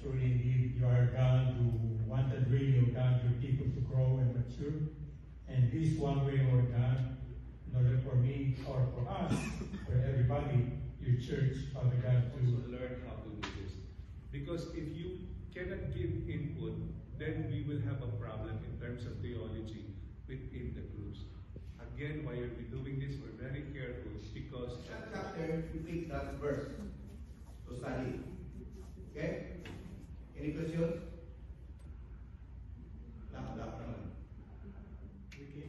truly indeed you are God who wanted really, oh God, your people to grow and mature. And this one way, Lord God, in order for me or for us, for everybody, your church, Father God, to learn how to do this. Because if you cannot give input, then we will have a problem in terms of theology within the groups. Again, why are we doing this? We're very careful because that chapter, you pick that verse to study. Okay? Any questions?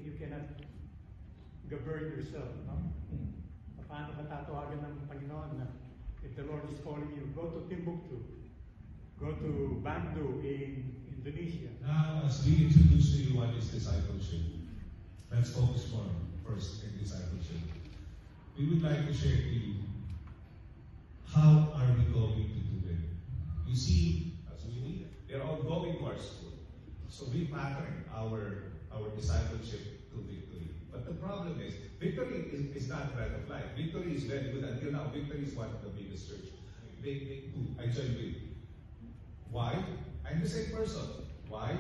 you cannot govern yourself, no? Paano ka tatawagan ng Panginoon na if the Lord is calling you, go to Timbuktu, go to Bandung in Indonesia. Now, as we introduce to you what is discipleship, let's focus more first in discipleship. We would like to share to you how are we going to do it. You see, as we read, they're all going to our school. So we pattern our discipleship to victory. But the problem is, victory is not bread of life. Victory is very good. Until now, victory is one of the biggest church. I join with. Why? I'm the same person. Why?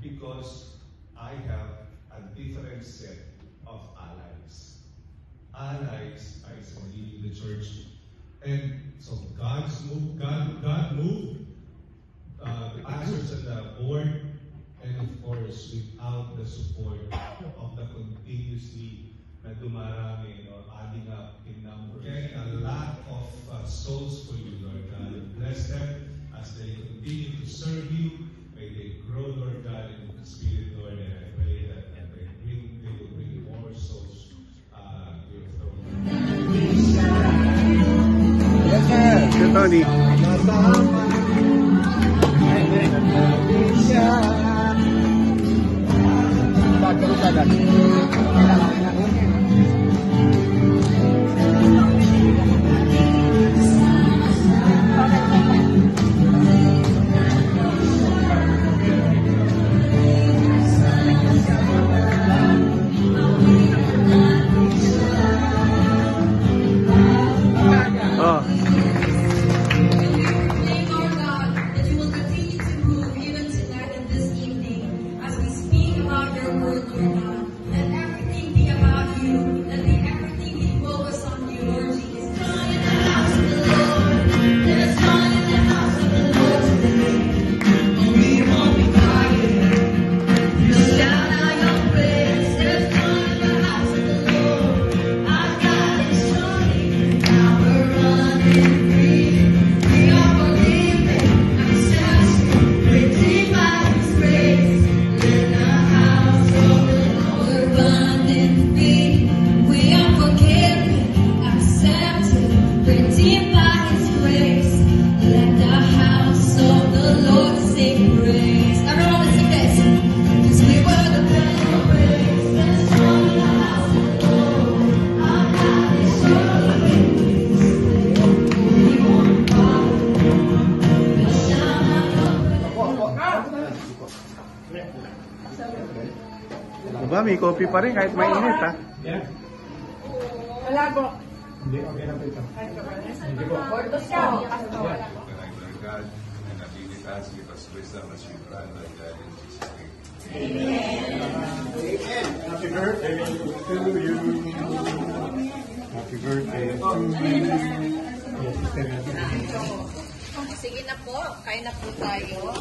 Because I have a different set of allies. Allies are leading the church. And so God moved the pastors and the board, and of course, without the support of the continuously na dumarami or adding up in numbers. Getting a lot of souls for you, Lord God. Bless them as they continue to serve you. May they grow, Lord God, in the Spirit, Lord. And I pray that they will bring more souls to your throne. Yes, sir. Sir Tony. Diba, may coffee pa rin kahit mainit, ha? Yeah. Wala po. Hindi, okay na po ito. Hindi po. Bordos ka. God and abilitas, give us wisdom as we plan like that in Jesus' name. Amen. Happy birthday to you. Happy birthday to you. Sige na po. Kain na po tayo.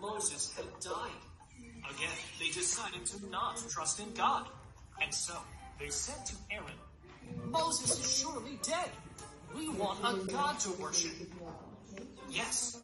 Moses had died. Again, they decided to not trust in God. And so, They said to Aaron, "Moses is surely dead. We want a God to worship." Yes.